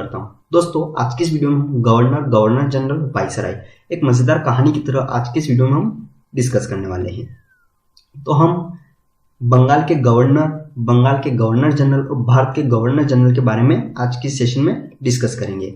करता हूँ। दोस्तों, आज की इस वीडियो में हम गवर्नर जनरल वाइसराय एक मजेदार कहानी की तरह आज की इस वीडियो में हम डिस्कस करने वाले हैं। तो हम बंगाल के गवर्नर जनरल और भारत के गवर्नर जनरल के बारे में आज की सेशन में डिस्कस करेंगे।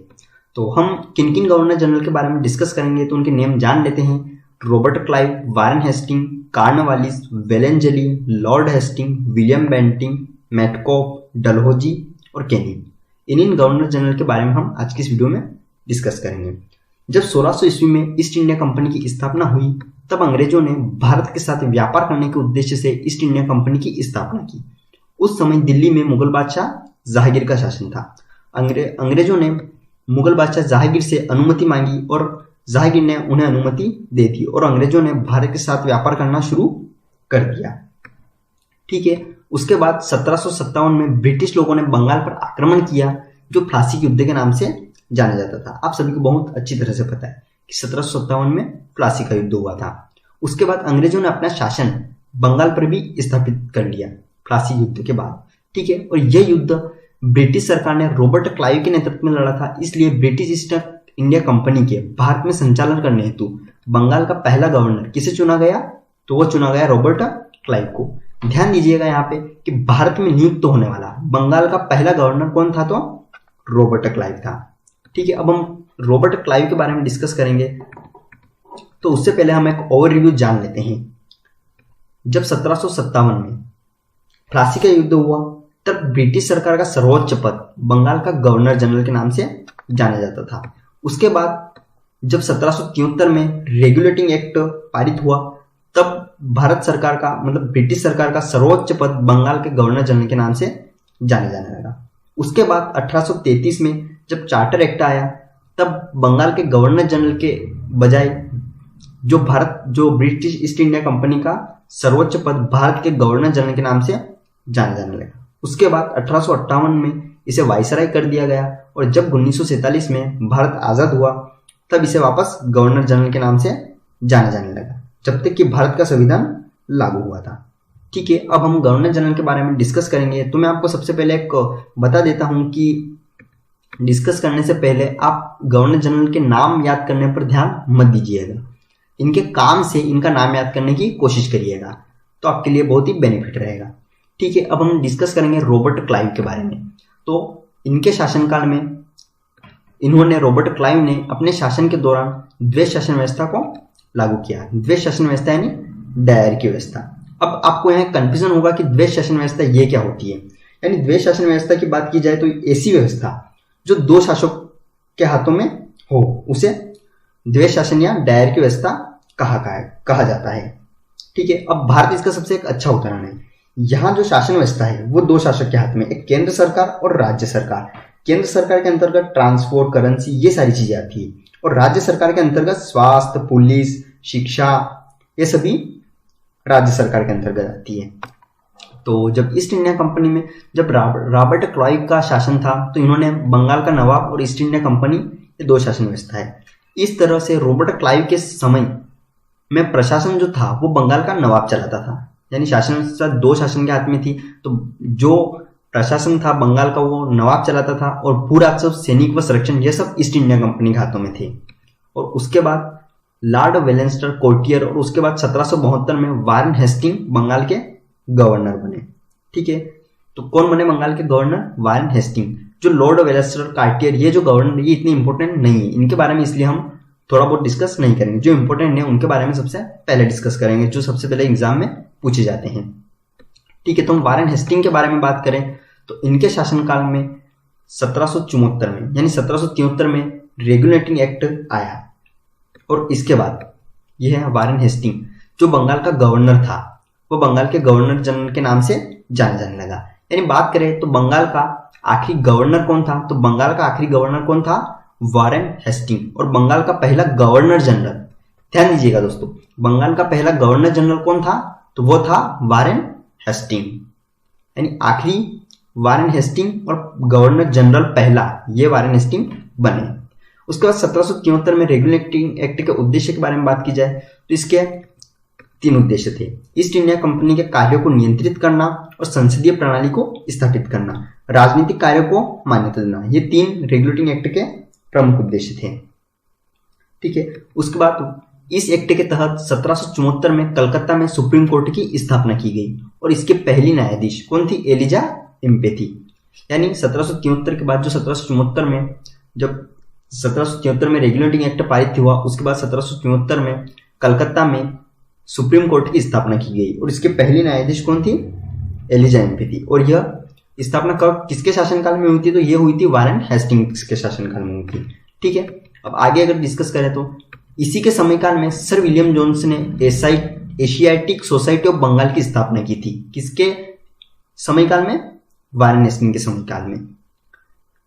तो हम किन किन गवर्नर जनरल के बारे में डिस्कस करेंगे तो उनके नेम जान लेते हैं। Robert Clive, Warren Hastings, Cornwallis, Wellesley, Lord Hastings, William Bentinck, Metcalfe, Dalhousie और केनी। इन गवर्नर जनरल के बारे में हम आज की इस वीडियो में डिस्कस करेंगे। जब 1600 ईस्वी में ईस्ट इंडिया कंपनी की स्थापना हुई तब अंग्रेजों ने भारत के साथ व्यापार करने के उद्देश्य से ईस्ट इंडिया कंपनी की स्थापना की। उस समय दिल्ली में मुगल बादशाह जहांगीर का शासन था। अंग्रेजों ने मुगल बादशाह जहांगीर से अनुमति मांगी और जहांगीर ने उन्हें अनुमति दे दी और अंग्रेजों ने भारत के साथ व्यापार करना शुरू कर दिया। ठीक है। उसके बाद 1757 में ब्रिटिश लोगों ने बंगाल पर आक्रमण किया, जो प्लासी के युद्ध के नाम से जाना जाता था। आप सभी को बहुत अच्छी तरह से पता है कि 1757 में प्लासी का युद्ध हुआ था। उसके बाद अंग्रेजों ने अपना शासन बंगाल पर भी स्थापित कर लिया प्लासी युद्ध के बाद। ठीक है। और यह युद्ध ब्रिटिश सरकार ने रॉबर्ट क्लाइव के नेतृत्व में लड़ा था। इसलिए ब्रिटिश ईस्ट इंडिया कंपनी के भारत में संचालन करने हेतु बंगाल का पहला गवर्नर किसे चुना गया, तो वो चुना गया रॉबर्ट क्लाइव को। ध्यान दीजिएगा यहाँ पे कि भारत में नियुक्त होने वाला बंगाल का पहला गवर्नर कौन था, तो रॉबर्ट क्लाइव था। ठीक है। अब हम रॉबर्ट क्लाइव के बारे में डिस्कस करेंगे। तो उससे पहले हम एक ओवररिव्यू जान लेते हैं। जब 1757 में प्लासी का युद्ध हुआ तब ब्रिटिश सरकार का सर्वोच्च पद बंगाल का गवर्नर जनरल के नाम से जाना जाता था। उसके बाद जब 1773 में रेगुलेटिंग एक्ट पारित हुआ तब भारत सरकार का मतलब ब्रिटिश सरकार का सर्वोच्च पद बंगाल के गवर्नर जनरल के नाम से जाने लगा। उसके बाद 1833 में जब चार्टर एक्ट आया तब बंगाल के गवर्नर जनरल के बजाय जो ब्रिटिश ईस्ट इंडिया कंपनी का सर्वोच्च पद भारत के गवर्नर जनरल के नाम से जाने लगा। उसके बाद 1858 में इसे वाइसराय कर दिया गया और जब 1947 में भारत आजाद हुआ तब इसे वापस गवर्नर जनरल के नाम से जाने लगा, जब तक कि भारत का संविधान लागू हुआ था। ठीक है। अब हम गवर्नर जनरल के बारे में डिस्कस करेंगे। तो मैं आपको सबसे पहले एक बता देता हूं कि डिस्कस करने से पहले आप गवर्नर जनरल के नाम याद करने पर ध्यान मत दीजिएगा। इनके काम से इनका नाम याद करने की कोशिश करिएगा, तो आपके लिए बहुत ही बेनिफिट रहेगा। ठीक है। अब हम डिस्कस करेंगे रॉबर्ट क्लाइव के बारे में। तो इनके शासनकाल में रॉबर्ट क्लाइव ने अपने शासन के दौरान द्वैध शासन व्यवस्था को लागू किया। द्वैध शासन व्यवस्था यानी डायर की व्यवस्था। अब आपको यहाँ कंफ्यूजन होगा कि द्वैध शासन व्यवस्था ये क्या होती है। यानी द्वैध शासन व्यवस्था की बात की जाए तो ऐसी व्यवस्था जो दो शासक के हाथों में हो उसे द्वैध शासन या डायर की व्यवस्था कहा जाता है। ठीक है। अब भारत इसका सबसे एक अच्छा उदाहरण है। यहाँ जो शासन व्यवस्था है वो दो शासक के हाथ में, एक केंद्र सरकार और राज्य सरकार। केंद्र सरकार के अंतर्गत ट्रांसपोर्ट, करेंसी, ये सारी चीजें आती है और राज्य सरकार के अंतर्गत स्वास्थ्य, पुलिस, शिक्षा, ये सभी राज्य सरकार के अंतर्गत आती है। तो जब ईस्ट इंडिया कंपनी में जब रॉबर्ट क्लाइव का शासन था तो इन्होंने बंगाल का नवाब और ईस्ट इंडिया कंपनी, ये दो शासन व्यवस्था है। इस तरह से रॉबर्ट क्लाइव के समय में प्रशासन जो था वो बंगाल का नवाब चलाता था, यानी शासन व्यवस्था दो शासन के हाथ में थी। तो जो प्रशासन था बंगाल का वो नवाब चलाता था और पूरा सब सैनिक व संरक्षण ये सब ईस्ट इंडिया कंपनी के हाथों में थे। और उसके बाद लॉर्ड वेलेस्टर कोर्टियर और उसके बाद 1772 में वारेन हेस्टिंग बंगाल के गवर्नर बने। ठीक है। तो कौन बने बंगाल के गवर्नर? Warren Hasting. जो लॉर्ड वेलेस्टर कोर्टियर ये जो गवर्नर ये इतने इंपॉर्टेंट नहीं है, इनके बारे में इसलिए हम थोड़ा बहुत डिस्कस नहीं करेंगे। जो इंपॉर्टेंट है उनके बारे में सबसे पहले डिस्कस करेंगे, जो सबसे पहले एग्जाम में पूछे जाते हैं। ठीक है। तो हम वारेन हेस्टिंग के बारे में बात करें तो इनके शासनकाल में 1774 में यानी 1773 में रेगुलेटिंग एक्ट आया और इसके बाद यह है वारेन हेस्टिंग जो बंगाल का गवर्नर था वो बंगाल के गवर्नर जनरल के नाम से जाने लगा। यानी बात करें तो बंगाल का आखिरी गवर्नर कौन था, तो बंगाल का आखिरी गवर्नर कौन था? Warren Hasting. और बंगाल का पहला गवर्नर जनरल, ध्यान दीजिएगा दोस्तों, बंगाल का पहला गवर्नर जनरल कौन था, तो वो था वारेन हेस्टिंग। यानी आखिरी वारेन हेस्टिंग और गवर्नर जनरल पहला, ये वारेन हेस्टिंग बने। उसके बाद 1773 में रेगुलेटिंग एक्ट के उद्देश्य के बारे में बात की जाए तो इसके तीन उद्देश्य थे। ईस्ट इंडिया कंपनी के कार्यों को नियंत्रित करना और संसदीय प्रणाली को स्थापित करना, राजनीतिक कार्यों को मान्यता देना। ये तीन रेगुलेटिंग एक्ट के प्रमुख उद्देश्य थे। ठीक है, उसके बाद इस एक्ट के तहत 1774 में कलकत्ता में सुप्रीम कोर्ट की स्थापना की गई और इसके पहली न्यायाधीश कौन थी? एलिजा इम्पे थी। यानी 1773 के बाद जो 1774 में जब 1773 में रेगुलेटिंग एक्ट पारित हुआ, उसके बाद 1774 में कलकत्ता में सुप्रीम कोर्ट की स्थापना की गई और इसके पहली न्यायाधीश कौन थी? एलिजा इम्पे थी। और यह स्थापना कब किसके शासनकाल में हुई थी? तो यह हुई थी वारेन हेस्टिंग्स के शासनकाल में हुई थी। ठीक है, अब आगे अगर डिस्कस करें तो इसी के समयकाल में सर विलियम जोन्स ने एशियाटिक सोसाइटी ऑफ बंगाल की स्थापना की थी। किसके समयकाल में? वारेन हेस्टिंग्स के समयकाल में।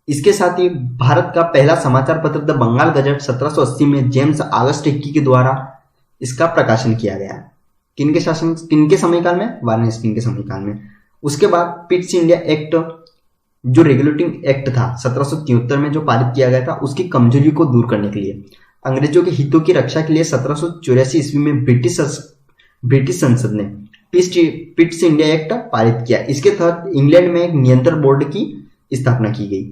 इसके साथ ही भारत का पहला समाचार पत्र द बंगाल गजट 1780 में जेम्स ऑगस्ट हिक्की के द्वारा इसका प्रकाशन किया गया। किनके समयकाल में? वारेन हेस्टिंग्स के समयकाल में। उसके बाद पिट्स इंडिया एक्ट जो रेगुलेटिंग एक्ट था 1773 में जो पारित किया गया था, उसकी कमजोरी को दूर करने के लिए अंग्रेजों के हितों की रक्षा के लिए 1784 ईस्वी में ब्रिटिश संसद ने पिट्स इंडिया एक्ट पारित किया। इसके तहत इंग्लैंड में एक नियंत्रण बोर्ड की स्थापना की गई।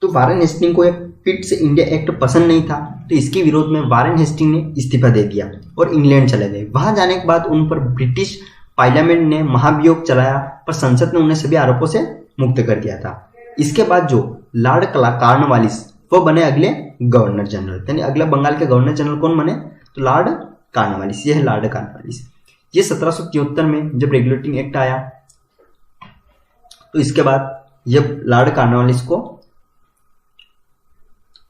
तो वारेन हेस्टिंग को पिट्स इंडिया एक्ट पसंद नहीं था, तो इसके विरोध में वारेन हेस्टिंग ने इस्तीफा दे दिया और इंग्लैंड चले गए। वहां जाने के बाद उन पर ब्रिटिश पार्लियामेंट ने महाभियोग चलाया, पर संसद ने उन्हें सभी आरोपों से मुक्त कर दिया था। इसके बाद जो लॉर्ड कॉर्नवालिस वो बने अगले गवर्नर जनरल। यानी अगला बंगाल के गवर्नर जनरल कौन बने? तो लॉर्ड कॉर्नवालिस। ये है लॉर्ड कॉर्नवालिस। ये 1773 में जब रेगुलेटिंग एक्ट आया, तो इसके बाद जब लॉर्ड कॉर्नवालिस को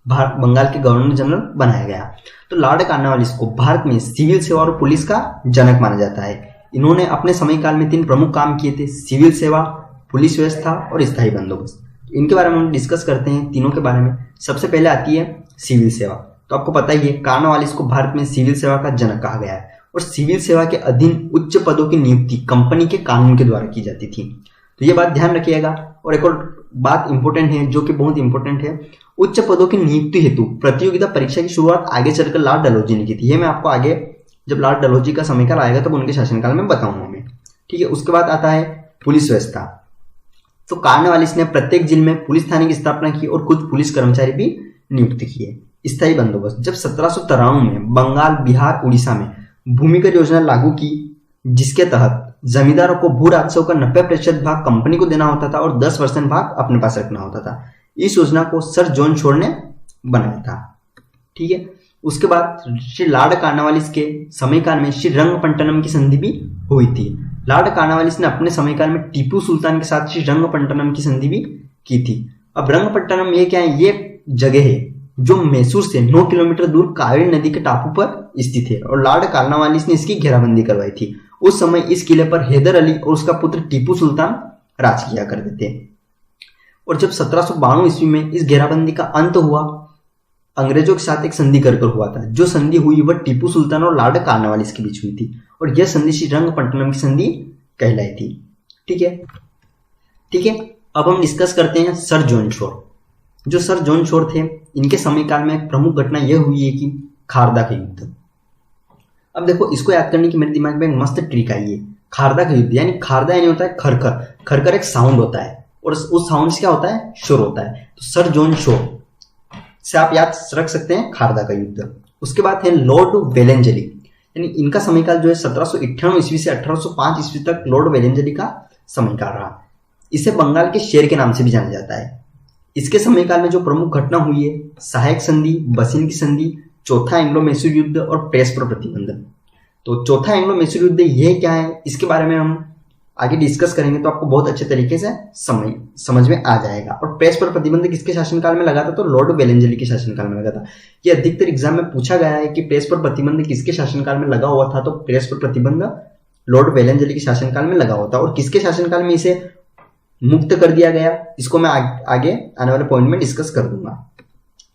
बंगाल के गवर्नर जनरल बनाया गया, तो लॉर्ड कॉर्नवालिस को भारत में सिविल सेवा और पुलिस का जनक माना जाता है। इन्होंने अपने समयकाल में तीन प्रमुख काम किए थे: सिविल सेवा, पुलिस व्यवस्था और स्थायी बंदोबस्त। इनके बारे में हम डिस्कस करते हैं तीनों के बारे में। सबसे पहले आती है सिविल सेवा। तो आपको पता ही है कॉर्नवालिस को भारत में सिविल सेवा का जनक कहा गया है और सिविल सेवा के अधीन उच्च पदों की नियुक्ति कंपनी के कानून के द्वारा की जाती थी। तो ये बात ध्यान रखिएगा। और एक और बात इंपॉर्टेंट है जो कि बहुत इंपॉर्टेंट है, उच्च पदों की नियुक्ति हेतु प्रतियोगिता परीक्षा की शुरुआत आगे चलकर लॉर्ड डलहौजी ने की थी। ये मैं आपको आगे जब लॉर्ड डलहौजी का समयकाल आएगा तब उनके शासनकाल में बताऊंगा मैं। ठीक है, उसके बाद आता है पुलिस व्यवस्था। तो कॉर्नवालिस ने प्रत्येक जिले में पुलिस थाने की स्थापना की और कुछ पुलिस कर्मचारी भी नियुक्त किए। स्थायी बंदोबस्त। जब 1793 में बंगाल, बिहार, उड़ीसा में भूमिकर योजना लागू की, जिसके तहत जमींदारों को भू राजस्व का 90% भाग कंपनी को देना होता था और 10% भाग अपने पास रखना होता था। इस योजना को सर जॉन शोर ने बनाया था। ठीक है, उसके बाद श्री लॉर्ड कॉर्नवालिस के समयकाल में श्री रंगपट्टनम की संधि भी हुई थी। लॉर्ड कॉर्नवालिस ने अपने समयकाल में टीपू सुल्तान के साथ श्री रंगपट्टनम की संधि भी की थी। अब रंगपट्टनम ये क्या है? ये जगह है जो मैसूर से 9 किलोमीटर दूर कावेरी नदी के टापू पर स्थित है और लॉर्ड कॉर्नवालिस ने इसकी घेराबंदी करवाई थी। उस समय इस किले पर हैदर अली और उसका पुत्र टीपू सुल्तान राज किया करते थे। और जब 1792 ईस्वी में इस घेराबंदी का अंत हुआ, अंग्रेजों के साथ एक संधि कर हुआ था। जो संधि हुई वह टीपू सुल्तान और लॉर्ड कॉर्नवालिस के बीच हुई थी और यह संधि श्री रंगपट्टनम की संधि कहलाई थी। ठीक है, ठीक है। अब हम डिस्कस करते हैं सर जॉन शोर। जो सर जॉन शोर थे, इनके समयकाल में एक प्रमुख घटना यह हुई है कि खारदा का युद्ध। अब देखो, इसको याद करने की मेरे दिमाग में एक मस्त ट्रिक आई है। खारदा का युद्ध यानी खारदा यानी होता है खरखर। खरखर एक साउंड होता है और उस साउंड से क्या होता है? शोर होता है। तो सर जॉन शोर से आप याद रख सकते हैं खारदा का युद्ध। उसके बाद है लॉर्ड वेलेंजली, यानी इनका समयकाल जो है 1798 ईस्वी से 1805 ईस्वी तक लॉर्ड वेलेंजली का समयकाल रहा। इसे बंगाल के शेर के नाम से भी जाना जाता है। इसके समयकाल में जो प्रमुख घटना हुई है, सहायक संधि, बसिन की संधि, चौथा एंग्लो मैसूर युद्ध और प्रेस पर प्रतिबंध। तो चौथा एंग्लो मैसूर युद्ध ये क्या है, इसके बारे में हम आगे डिस्कस करेंगे तो आपको बहुत अच्छे तरीके से समझ में आ जाएगा। और प्रेस पर प्रतिबंध किसके शासनकाल में लगा था? तो लॉर्ड वेलेंजली के शासनकाल में लगा था। ये अधिकतर एग्जाम में पूछा गया है कि प्रेस पर प्रतिबंध किसके शासनकाल में लगा हुआ था। तो प्रेस पर प्रतिबंध लॉर्ड वेलेंजली के शासनकाल में लगा हुआ था। और किसके शासनकाल में इसे मुक्त कर दिया गया, इसको मैं आगे आने वाले पॉइंट में डिस्कस कर दूंगा,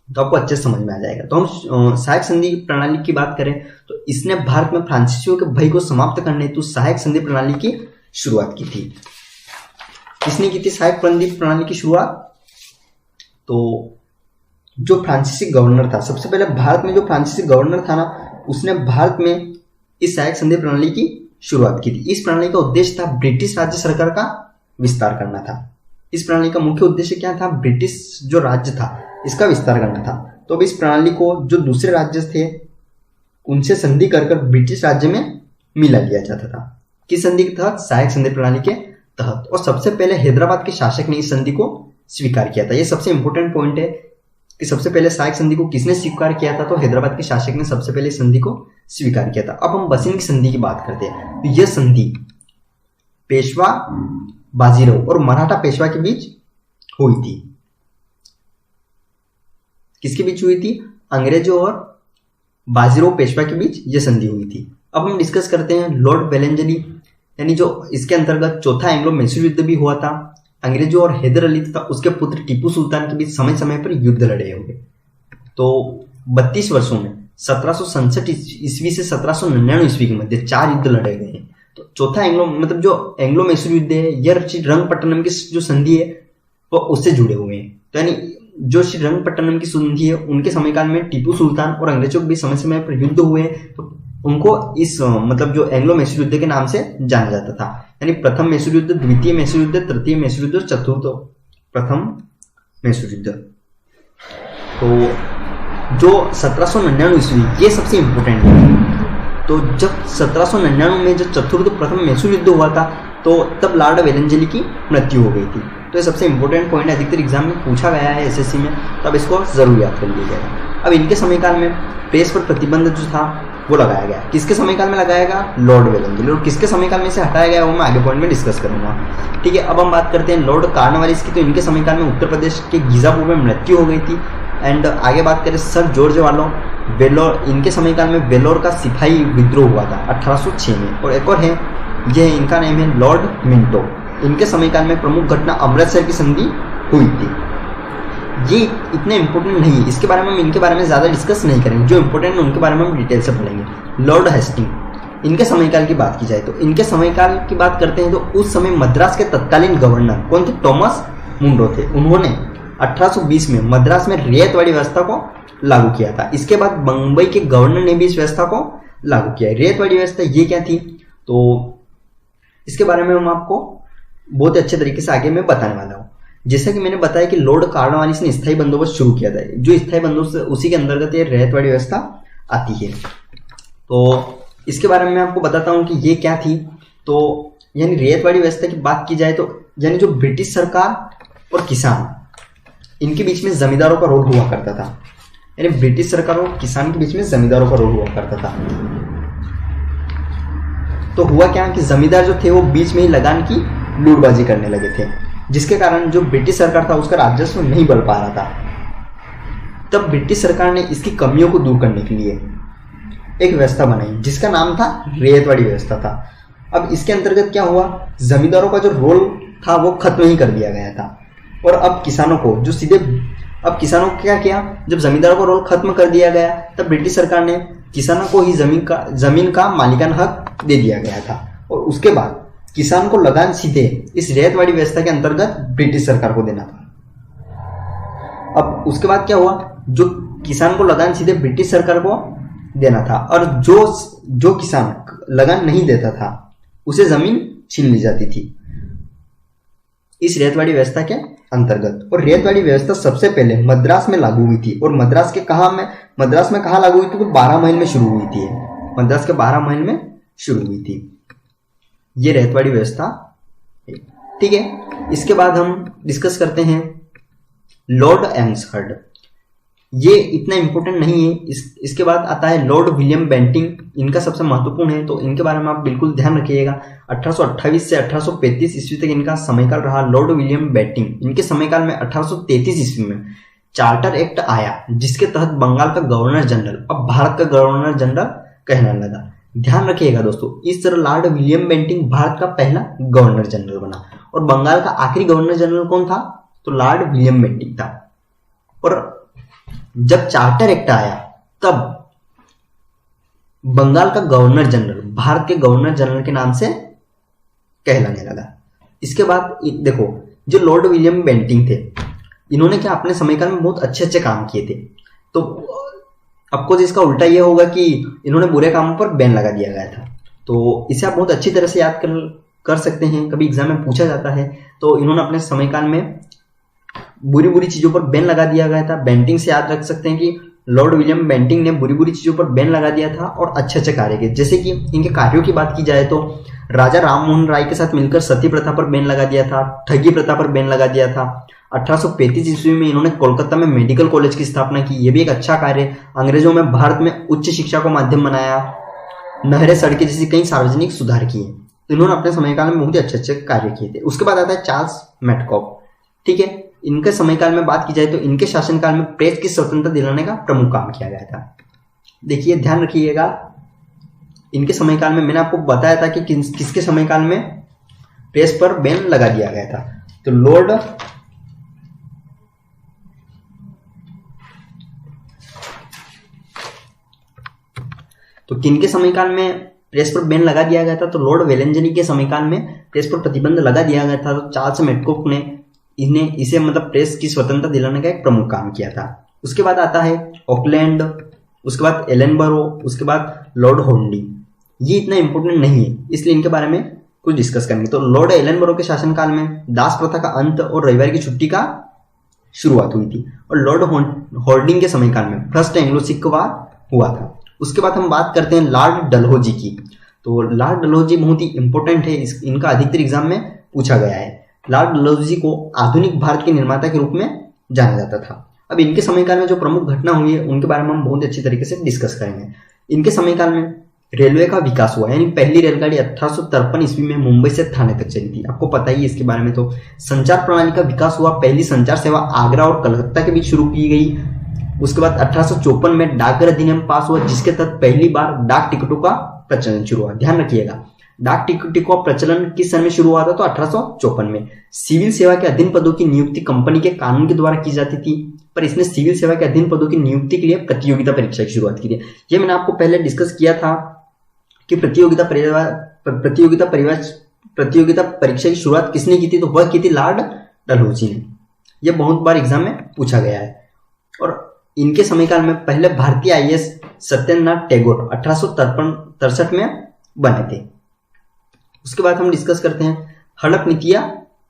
तो आपको अच्छे समझ में आ जाएगा। तो हम सहायक संधि प्रणाली की बात करें तो इसने भारत में फ्रांसीसियों के भय को समाप्त करने हेतु सहायक संधि प्रणाली की शुरुआत की थी। किसने की थी सहायक संधि प्रणाली की शुरुआत? तो जो फ्रांसीसी गवर्नर था, सबसे पहले भारत में जो फ्रांसीसी गवर्नर था ना, उसने भारत में इस सहायक संधि प्रणाली की शुरुआत की थी। इस प्रणाली का उद्देश्य था ब्रिटिश राज्य सरकार का विस्तार करना था। इस प्रणाली का मुख्य उद्देश्य क्या था? ब्रिटिश जो राज्य था इसका विस्तार करना था। तो अब इस प्रणाली को जो दूसरे राज्य थे उनसे संधि कर कर ब्रिटिश राज्य में मिला लिया जाता था। किस संधि के तहत? सहायक संधि प्रणाली के तहत। और सबसे पहले हैदराबाद के शासक ने इस संधि को स्वीकार किया था। यह सबसे इंपॉर्टेंट पॉइंट है कि सबसे पहले सहायक संधि को किसने स्वीकार किया था? तो हैदराबाद के शासक ने सबसे पहले संधि को स्वीकार किया था। अब हम बसिन की संधि की बात करते हैं। तो यह संधि पेशवा बाजीराव और मराठा पेशवा के बीच हुई थी। किसके बीच हुई थी? अंग्रेजों और बाजीराव पेशवा के बीच यह संधि हुई थी। अब हम डिस्कस करते हैं लॉर्ड वेलेंजली, यानी जो इसके अंतर्गत चौथा एंग्लो मैसूर युद्ध भी हुआ था। अंग्रेजों और हैदर अली तथा उसके पुत्र टीपू सुल्तान के बीच समय समय पर युद्ध लड़े होंगे। तो 32 वर्षों में 1767 ईस्वी से 1799 ईस्वी के मध्य 4 युद्ध लड़े गए हैं। तो चौथा एंग्लो मतलब जो एंग्लो मैसूर युद्ध है यह रंगपट्टनम की जो संधि है वो उससे जुड़े हुए हैं। तो यानी जो श्री रंगपट्टनम की संधि है उनके समयकाल में टीपू सुल्तान और अंग्रेजों के बीच समय समय पर युद्ध हुए हैं। तो उनको इस मतलब जो एंग्लो मैसूर युद्ध के नाम से जाना जाता था। यानी प्रथम मैसूर युद्ध, द्वितीय मैसूर युद्ध, तृतीय मैसूर युद्ध, चतुर्थ प्रथम मैसूर युद्ध। तो जो 1799 ईस्वी ये सबसे इंपॉर्टेंट है। तो जब 1799 में जो चतुर्थ प्रथम मैसूर युद्ध हुआ था तो तब लॉर्ड वेलेंजली की मृत्यु हो गई थी। तो ये सबसे इंपॉर्टेंट पॉइंट है, अधिकतर एग्जाम में पूछा गया है एसएससी में, तो अब इसको जरूर याद कर लीजिएगा। अब इनके समयकाल में प्रेस पर प्रतिबंध जो था वो लगाया गया। किसके समयकाल में लगाया गया? लॉर्ड वेलेंजली। और किसके समयकाल में से हटाया गया वो मैं आगे पॉइंट में डिस्कस करूंगा। ठीक है, अब हम बात करते हैं लॉर्ड कार्नवालिस की। तो इनके समयकाल में उत्तर प्रदेश के गीजापुर में मृत्यु हो गई थी। एंड आगे बात करें सर जॉर्ज वालों वेलोर, इनके समयकाल में वेलोर का सिपाही विद्रोह हुआ था 1806 में। और एक और है, यह इनका नाम है लॉर्ड मिंटो। इनके समयकाल में प्रमुख घटना अमृतसर की संधि हुई थी। ये इतने इंपॉर्टेंट नहीं है, इसके बारे में हम इनके बारे में ज्यादा डिस्कस नहीं करेंगे। जो इंपॉर्टेंट है उनके बारे में हम डिटेल से पढ़ेंगे। लॉर्ड हेस्टिंग, इनके समयकाल की बात की जाए तो इनके समयकाल की बात करते हैं तो उस समय मद्रास के तत्कालीन गवर्नर कौन थे? टॉमस मुंड्रो थे। उन्होंने 1820 में मद्रास में रियायतवाड़ी व्यवस्था को लागू किया था। इसके बाद बंबई के गवर्नर ने भी इस व्यवस्था को लागू किया। रियायतवाड़ी व्यवस्था ये क्या थी? तो इसके बारे में हम आपको बहुत अच्छे तरीके से आगे मैं बताने वाला हूँ। जैसा कि मैंने बताया कि लॉर्ड कार्नवालिस ने स्थायी बंदोबस्त शुरू किया था। जो स्थायी बंदोबस्त उसी के अंतर्गत ये रियायतवाड़ी व्यवस्था आती है। तो इसके बारे में मैं आपको बताता हूँ कि ये क्या थी। तो यानी रियायतवाड़ी व्यवस्था की बात की जाए तो यानी जो ब्रिटिश सरकार और किसान इनके बीच में जमींदारों का रोल हुआ करता था। यानी ब्रिटिश सरकार और किसान के बीच में जमींदारों का रोल हुआ करता था। तो हुआ क्या कि जमींदार जो थे वो बीच में ही लगान की लूटबाजी करने लगे थे, जिसके कारण जो ब्रिटिश सरकार था उसका राजस्व नहीं बढ़ पा रहा था। तब ब्रिटिश सरकार ने इसकी कमियों को दूर करने के लिए एक व्यवस्था बनाई जिसका नाम था रियायतवाड़ी व्यवस्था था। अब इसके अंतर्गत क्या हुआ, जमींदारों का जो रोल था वो खत्म ही कर दिया गया था और अब किसानों को जो सीधे अब किसानों को क्या किया, जब जमींदारों का रोल खत्म कर दिया गया तब ब्रिटिश सरकार ने किसानों को ही जमीन का मालिकाना हक दे दिया गया था और उसके बाद किसान को लगान सीधे इस रियायतवाड़ी व्यवस्था के अंतर्गत ब्रिटिश सरकार को देना था। अब उसके बाद क्या हुआ, जो किसान को लगान सीधे ब्रिटिश सरकार को देना था और जो किसान लगान नहीं देता था उसे जमीन छीन ली जाती थी इस रियायतवाड़ी व्यवस्था के अंतर्गत। और रियायतवाड़ी व्यवस्था सबसे पहले मद्रास में लागू हुई थी और मद्रास में कहा लागू हुई थी? तो 12 मील में शुरू हुई थी। मद्रास के 12 मील में शुरू हुई थी ये रियायतवाड़ी व्यवस्था। ठीक है, इसके बाद हम डिस्कस करते हैं लॉर्ड एम्सहर्ड। ये इतना इंपॉर्टेंट नहीं है। इसके बाद आता है लॉर्ड विलियम बेंटिंग, इनका सबसे महत्वपूर्ण है तो इनके बारे में आप बिल्कुल ध्यान रखिएगा। 1828 से 1835 ईस्वी तक इनका समयकाल रहा। लॉर्ड विलियम बेंटिंग, इनके समयकाल में 1833 ईस्वी में चार्टर एक्ट आया जिसके तहत बंगाल का गवर्नर जनरल अब भारत का गवर्नर जनरल कहने लगा। ध्यान रखिएगा दोस्तों, इस तरह लॉर्ड विलियम बेंटिंग भारत का पहला गवर्नर जनरल बना और बंगाल का आखिरी गवर्नर जनरल कौन था? तो लॉर्ड विलियम बेंटिंग था। और जब चार्टर एक्ट आया तब बंगाल का गवर्नर जनरल भारत के गवर्नर जनरल के नाम से कहलाने लगा। इसके बाद देखो, जो लॉर्ड विलियम बेंटिंग थे इन्होंने क्या अपने समयकाल में बहुत अच्छे अच्छे काम किए थे। तो आपको इसका उल्टा ये होगा कि इन्होंने बुरे कामों पर बैन लगा दिया गया था। तो इसे आप बहुत अच्छी तरह से याद कर सकते हैं, कभी एग्जाम में पूछा जाता है। तो इन्होंने अपने समयकाल में बुरी बुरी चीजों पर बैन लगा दिया गया था। बेंटिंग से याद रख सकते हैं कि लॉर्ड विलियम बेंटिंग ने बुरी बुरी चीजों पर बैन लगा दिया था और अच्छे अच्छे कार्य किए। जैसे कि इनके कार्यों की बात की जाए तो राजा राममोहन राय के साथ मिलकर सती प्रथा पर बैन लगा दिया था, ठगी प्रथा पर बैन लगा दिया था। 1835 ईस्वी में इन्होंने कोलकाता में मेडिकल कॉलेज की स्थापना की, यह भी एक अच्छा कार्य। अंग्रेजों में भारत में उच्च शिक्षा को माध्यम बनाया, नहरें सड़कें जैसी कई सार्वजनिक सुधार किए। तो इन्होंने अपने समयकाल में बहुत ही अच्छे अच्छे कार्य किए थे। उसके बाद आता है चार्ल्स मेटकॉफ। ठीक है, इनके समयकाल में बात की जाए तो इनके शासनकाल में प्रेस की स्वतंत्रता दिलाने का प्रमुख काम किया गया था। देखिए ध्यान रखिएगा, इनके समयकाल में मैंने आपको बताया था कि किसके समयकाल में प्रेस पर बैन लगा दिया गया था। तो किनके समयकाल में प्रेस पर बैन लगा दिया गया था? तो लॉर्ड वेलेंजनी के समयकाल में प्रेस पर प्रतिबंध लगा दिया गया था। तो चार्ल्स मेटकॉफ ने इसे मतलब प्रेस की स्वतंत्रता दिलाने का एक प्रमुख काम किया था। उसके बाद आता है ऑकलैंड, उसके बाद एलनबरो, उसके बाद लॉर्ड हॉर्नडी। ये इतना इंपॉर्टेंट नहीं है, इसलिए इनके बारे में कुछ डिस्कस करेंगे। तो लॉर्ड एलनबरो के शासनकाल में दास प्रथा का अंत और रविवार की छुट्टी का शुरुआत हुई थी। और लॉर्ड हॉर्डिंग के समयकाल में फर्स्ट एंग्लो सिख वार हुआ था। उसके बाद हम बात करते हैं लॉर्ड डलहौजी की। तो लॉर्ड डलहौजी बहुत ही इंपॉर्टेंट है, इनका अधिकतर एग्जाम में पूछा गया है। लॉर्ड डलहौजी को आधुनिक भारत के निर्माता के रूप में जाना जाता था। अब इनके समयकाल में जो प्रमुख घटना हुई है उनके बारे में हम बहुत अच्छी तरीके से डिस्कस करेंगे। इनके समयकाल में रेलवे का विकास हुआ, यानी पहली रेलगाड़ी 1853 ईस्वी में मुंबई से थाने तक चली थी, आपको पता ही है इसके बारे में। तो संचार प्रणाली का विकास हुआ, पहली संचार सेवा आगरा और कलकत्ता के बीच शुरू की गई। उसके बाद 1854 में डाकघर अधिनियम पास हुआ, जिसके तहत पहली बार डाक टिकटों का प्रचलन शुरू हुआ। ध्यान रखिएगा, डाक टिकट का प्रचलन किस सन में शुरू हुआ था? तो 1854 में। सिविल सेवा के अधीन पदों की नियुक्ति कंपनी के कानून के द्वारा की जाती थी, पर इसने सिविल सेवा के अधीन पदों की नियुक्ति के लिए प्रतियोगिता परीक्षा की शुरुआत की थी। ये मैंने आपको पहले डिस्कस किया था कि प्रतियोगिता परीक्षा की शुरुआत किसने की थी? तो वह की थी लॉर्ड डलहौजी ने। यह बहुत बार एग्जाम में पूछा गया है। और इनके समयकाल में पहले भारतीय आईएएस सत्येंद्रनाथ टैगोर 1863 में बने थे। उसके बाद हम डिस्कस करते हैं हड़प नीति या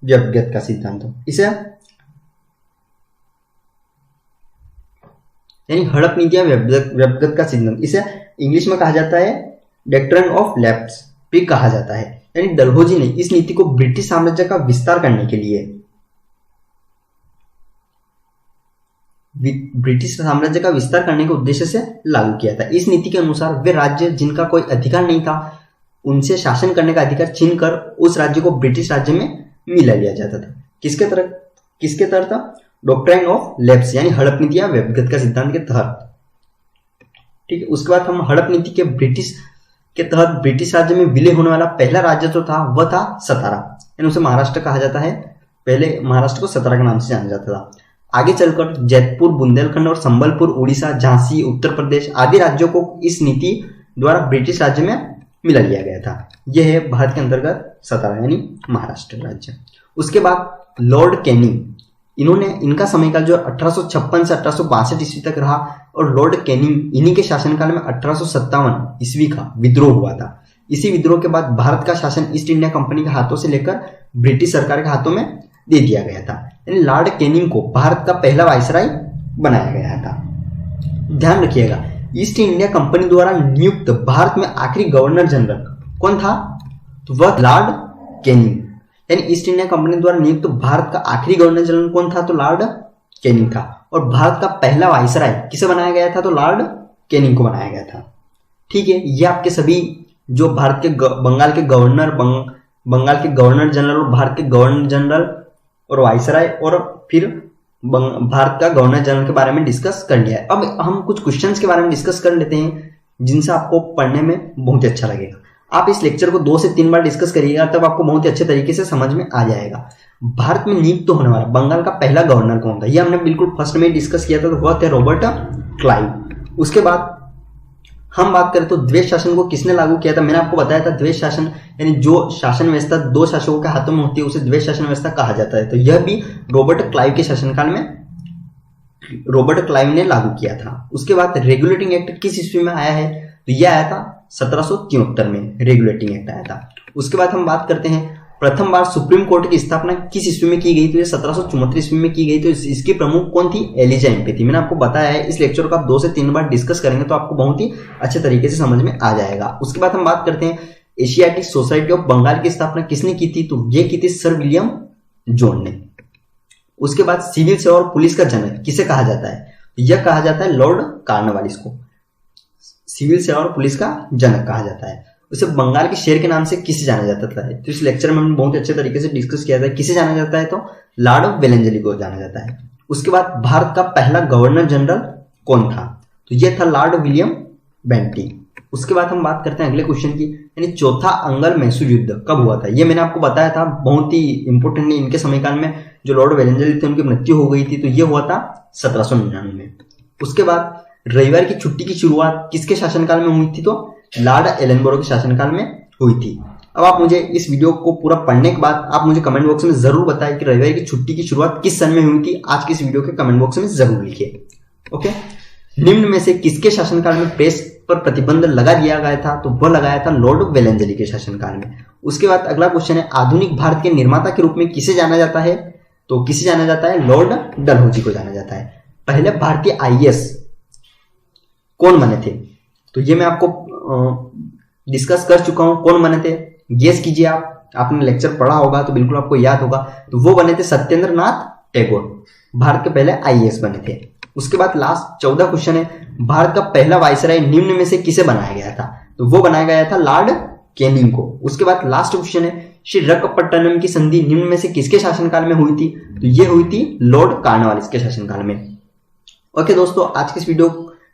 व्यक्तिगत का सिद्धांत। इसे यानी हड़प नीति या व्यक्तिगत का सिद्धांत, इसे इंग्लिश में कहा जाता है डॉक्ट्रिन ऑफ लैप्स भी कहा जाता है। यानी डलहौजी ने इस नीति को ब्रिटिश साम्राज्य का विस्तार करने के लिए, ब्रिटिश साम्राज्य का विस्तार करने के उद्देश्य से लागू किया था। इस नीति के अनुसार वे राज्य जिनका कोई अधिकार नहीं था उनसे शासन करने का अधिकार छीनकर उस राज्य को ब्रिटिश राज्य में मिला लिया जाता था। किसके तहत? डॉक्ट्रिन ऑफ लैप्स यानी हड़प नीति या व्यक्तिगत का सिद्धांत के तहत। ठीक है, उसके बाद हम हड़प नीति के तहत ब्रिटिश राज्य में विलय होने वाला पहला राज्य जो था वह था सतारा, यानी उसे महाराष्ट्र कहा जाता है। पहले महाराष्ट्र को सतारा के नाम से जाना जाता था। आगे चलकर जयपुर, बुंदेलखंड और संबलपुर, उड़ीसा, झांसी, उत्तर प्रदेश आदि राज्यों को इस नीति द्वारा ब्रिटिश राज्य में मिला लिया गया था। यह है भारत के अंतर्गत सतारा यानी महाराष्ट्र राज्य। उसके बाद लॉर्ड कैनिंग, इनका समयकाल जो 1856 से 1862 ईस्वी तक रहा। और लॉर्ड कैनिंग इन्हीं के शासनकाल में 1857 ईस्वी का विद्रोह हुआ था। इसी विद्रोह के बाद भारत का शासन ईस्ट इंडिया कंपनी के हाथों से लेकर ब्रिटिश सरकार के हाथों में दे दिया गया था। यानी लॉर्ड कैनिंग को भारत का पहला वायसराय बनाया गया था। ध्यान रखिएगा, ईस्ट इंडिया कंपनी द्वारा नियुक्त भारत में आखिरी गवर्नर जनरल कौन था? तो वह लॉर्ड कैनिंग। यानी ईस्ट इंडिया कंपनी द्वारा नियुक्त भारत का आखिरी गवर्नर जनरल कौन था? तो लॉर्ड कैनिंग था। और भारत का पहला वायसराय किसे बनाया गया था? तो लॉर्ड कैनिंग को बनाया गया था। ठीक है, ये आपके सभी जो भारत के बंगाल के गवर्नर जनरल और भारत के गवर्नर जनरल और वायसराय और फिर भारत का गवर्नर जनरल के बारे में डिस्कस कर लिया है। अब हम कुछ क्वेश्चंस के बारे में डिस्कस कर लेते हैं जिनसे आपको पढ़ने में बहुत ही अच्छा लगेगा। आप इस लेक्चर को 2 से 3 बार डिस्कस करिएगा, तब आपको बहुत ही अच्छे तरीके से समझ में आ जाएगा। भारत में नियुक्त होने वाला बंगाल का पहला गवर्नर कौन था? ये हमने बिल्कुल फर्स्ट में डिस्कस किया था, तो वह थे रॉबर्ट क्लाइव। उसके बाद हम बात करें तो द्वैध शासन को किसने लागू किया था? मैंने आपको बताया था द्वैध शासन यानी जो शासन व्यवस्था 2 शासकों के हाथों में होती है उसे द्वैध शासन व्यवस्था कहा जाता है। तो यह भी रॉबर्ट क्लाइव के शासनकाल में रॉबर्ट क्लाइव ने लागू किया था। उसके बाद रेगुलेटिंग एक्ट किस ईस्वी में आया है, तो यह आया था 1773 में रेगुलेटिंग एक्ट आया था। उसके बाद हम बात करते हैं प्रथम बार सुप्रीम कोर्ट की स्थापना किस ईस्वी में की गई, तो ये 1774 ईस्वी में की गई। तो इसकी प्रमुख कौन थी, एलिजा एम्पे थी। मैंने आपको बताया है, इस लेक्चर को आप 2 से 3 बार डिस्कस करेंगे तो आपको बहुत ही अच्छे तरीके से समझ में आ जाएगा। उसके बाद हम बात करते हैं एशियाटिक सोसाइटी ऑफ बंगाल की स्थापना किसने की थी, तो ये की थी सर विलियम जोन ने। उसके बाद सिविल सेवा और पुलिस का जनक किसे कहा जाता है, तो यह कहा जाता है लॉर्ड कॉर्नवालिस को सिविल सेवा और पुलिस का जनक कहा जाता है। उसे बंगाल के शेर के नाम से किसे जाना जाता था, तो इस लेक्चर में हमने बहुत अच्छे तरीके से डिस्कस किया था किसे जाना जाता है, तो लॉर्ड वेलेंजली को जाना जाता है। उसके बाद भारत का पहला गवर्नर जनरल कौन था, तो यह था लॉर्ड विलियम बेंटिक। उसके बाद हम बात करते हैं अगले क्वेश्चन की, यानी चौथा अंगल मैसूर युद्ध कब हुआ था। यह मैंने आपको बताया था, बहुत ही इंपोर्टेंट है। इनके समयकाल में जो लॉर्ड वेलेंजली थे उनकी मृत्यु हो गई थी, तो यह हुआ था 1799 में। उसके बाद रविवार की छुट्टी की शुरुआत किसके शासनकाल में हुई थी, तो लॉर्ड एलनबरो के शासनकाल में हुई थी। अब आप मुझे इस वीडियो को पूरा पढ़ने के बाद आप मुझे कमेंट बॉक्स में जरूर बताएं कि रविवार की छुट्टी की शुरुआत किस सन में हुई थी। आज की इस वीडियो के कमेंट बॉक्स में जरूर लिखिए। ओके, निम्न में से किसके शासनकाल में प्रेस पर प्रतिबंध लगा दिया गया था, तो वह लगाया था लॉर्ड वेलेंजली के शासनकाल में। उसके बाद अगला क्वेश्चन है आधुनिक भारत के निर्माता के रूप में किसे जाना जाता है, तो किसे जाना जाता है, लॉर्ड डलहौजी को जाना जाता है। पहले भारतीय आईएएस कौन बने थे, तो ये मैं आपको डिस्कस कर चुका हूं कौन बने थे। गेस कीजिए, आपने लेक्चर पढ़ा होगा तो बिल्कुल आपको याद होगा। तो वो बने थे सत्येंद्र नाथ टैगोर, भारत के पहले आईएएस बने थे। उसके बाद लास्ट 14 क्वेश्चन है, भारत का पहला वायसराय निम्न में से किसे बनाया गया था, तो वो बनाया गया था लॉर्ड कैनिंग को। उसके बाद लास्ट क्वेश्चन है श्रीरंगपट्टनम की संधि निम्न में से किसके शासनकाल में हुई थी, तो ये हुई थी लॉर्ड कॉर्नवालिस के शासनकाल में। ओके दोस्तों, आज के इस वीडियो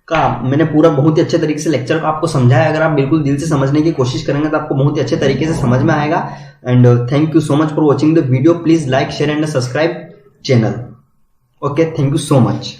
का मैंने पूरा बहुत ही अच्छे तरीके से लेक्चर को आपको समझाया। अगर आप बिल्कुल दिल से समझने की कोशिश करेंगे तो आपको बहुत ही अच्छे तरीके से समझ में आएगा। And thank you so much for watching the video. Please like share and subscribe channel. Okay, thank you so much.